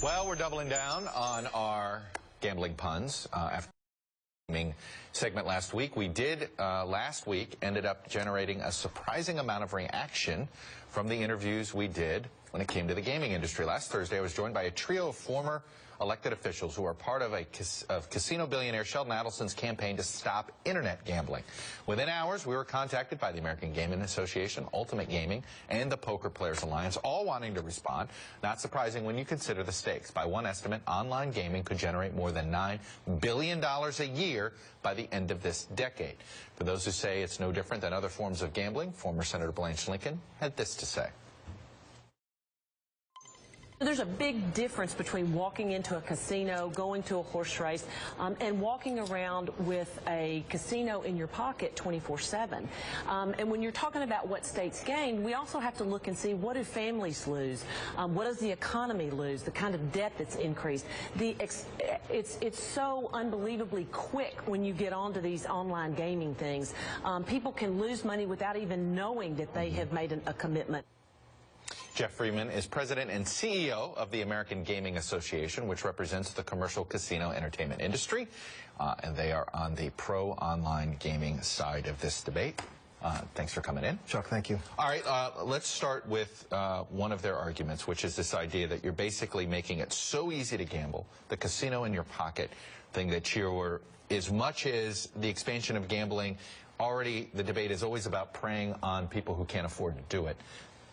Well, we're doubling down on our gambling puns after the gaming segment last week. We did last week ended up generating a surprising amount of reaction from the interviews we did when it came to the gaming industry. Last Thursday, I was joined by a trio of former elected officials who are part of casino billionaire Sheldon Adelson's campaign to stop internet gambling. Within hours, we were contacted by the American Gaming Association, Ultimate Gaming, and the Poker Players Alliance, all wanting to respond. Not surprising when you consider the stakes. By one estimate, online gaming could generate more than $9 billion a year by the end of this decade. For those who say it's no different than other forms of gambling, former Senator Blanche Lincoln had this to say. There's a big difference between walking into a casino, going to a horse race, and walking around with a casino in your pocket 24/7. And when you're talking about what states gain, we also have to look and see what do families lose, what does the economy lose, the kind of debt that's increased. It's so unbelievably quick when you get onto these online gaming things. People can lose money without even knowing that they have made a commitment. Jeff Freeman is president and CEO of the American Gaming Association, which represents the commercial casino entertainment industry, and they are on the pro-online gaming side of this debate. Thanks for coming in. Chuck, thank you. All right, let's start with one of their arguments, which is this idea that you're basically making it so easy to gamble, the casino in your pocket thing, that you're, as much as the expansion of gambling, already the debate is always about preying on people who can't afford to do it,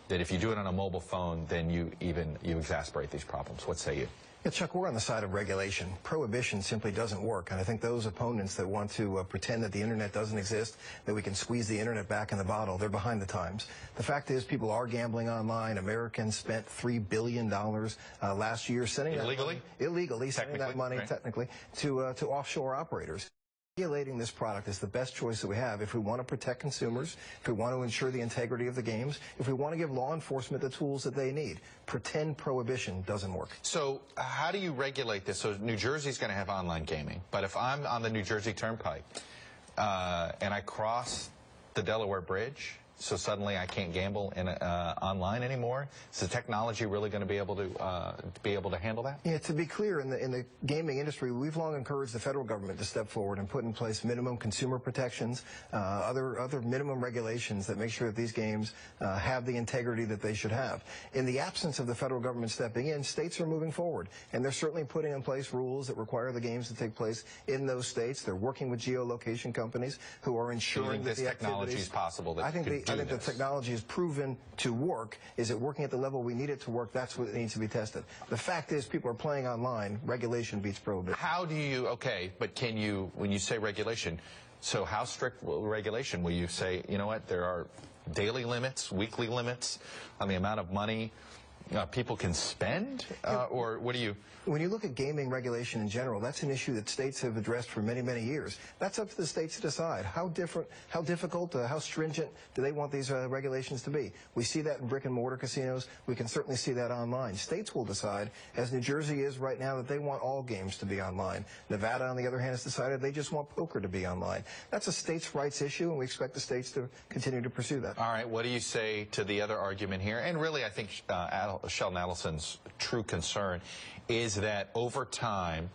that if you do it on a mobile phone, then you exacerbate these problems. What say you? Yeah, Chuck, we're on the side of regulation. Prohibition simply doesn't work, and I think those opponents that want to pretend that the internet doesn't exist, that we can squeeze the internet back in the bottle, they're behind the times. The fact is, people are gambling online. Americans spent $3 billion last year sending illegally sending that money, right, technically, to offshore operators. Regulating this product is the best choice that we have if we want to protect consumers, if we want to ensure the integrity of the games, if we want to give law enforcement the tools that they need. Pretend prohibition doesn't work. So how do you regulate this? So New Jersey's going to have online gaming, but if I'm on the New Jersey Turnpike and I cross the Delaware Bridge, so suddenly I can't gamble online anymore, is the technology really going to be able to handle that? Yeah, to be clear, in the gaming industry, we've long encouraged the federal government to step forward and put in place minimum consumer protections, other minimum regulations that make sure that these games have the integrity that they should have. In the absence of the federal government stepping in, states are moving forward, and they're certainly putting in place rules that require the games to take place in those states. They're working with geolocation companies who are ensuring that the technology is possible. I think the technology is proven to work. Is it working at the level we need it to work? That's what needs to be tested. The fact is, people are playing online. Regulation beats prohibition. How do you, okay, but can you, when you say regulation, so how strict regulation? Will you say, you know what, there are daily limits, weekly limits on the amount of money people can spend, or what do you? When you look at gaming regulation in general, that's an issue that states have addressed for many, many years. That's up to the states to decide how difficult, how stringent do they want these regulations to be. We see that in brick and mortar casinos. We can certainly see that online. States will decide, as New Jersey is right now, that they want all games to be online. Nevada, on the other hand, has decided they just want poker to be online. That's a states' rights issue, and we expect the states to continue to pursue that. All right, what do you say to the other argument here? And really, I think Sheldon Adelson's true concern is that over time,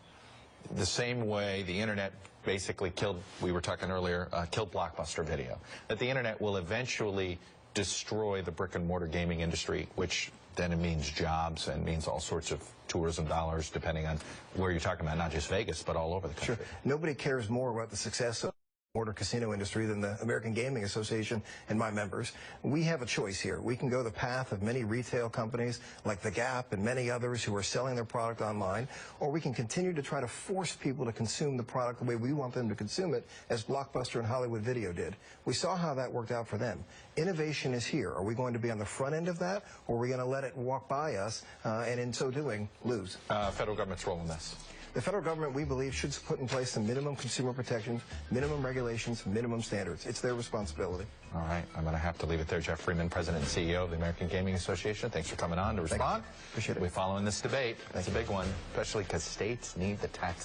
the same way the internet basically killed, we were talking earlier, killed Blockbuster Video, that the internet will eventually destroy the brick and mortar gaming industry, which then it means jobs and means all sorts of tourism dollars, depending on where you're talking about, not just Vegas, but all over the country. Sure. Nobody cares more about the success of the casino industry than the American Gaming Association and my members. We have a choice here. We can go the path of many retail companies like The Gap and many others who are selling their product online, or we can continue to try to force people to consume the product the way we want them to consume it, as Blockbuster and Hollywood Video did. We saw how that worked out for them. Innovation is here. Are we going to be on the front end of that, or are we going to let it walk by us and in so doing lose? Federal government's role in this? The federal government, we believe, should put in place some minimum consumer protections, minimum regulations, minimum standards. It's their responsibility. All right. I'm going to have to leave it there. Jeff Freeman, President and CEO of the American Gaming Association. Thanks for coming on to respond. Appreciate it. We're following this debate. It's a big one, especially because states need the tax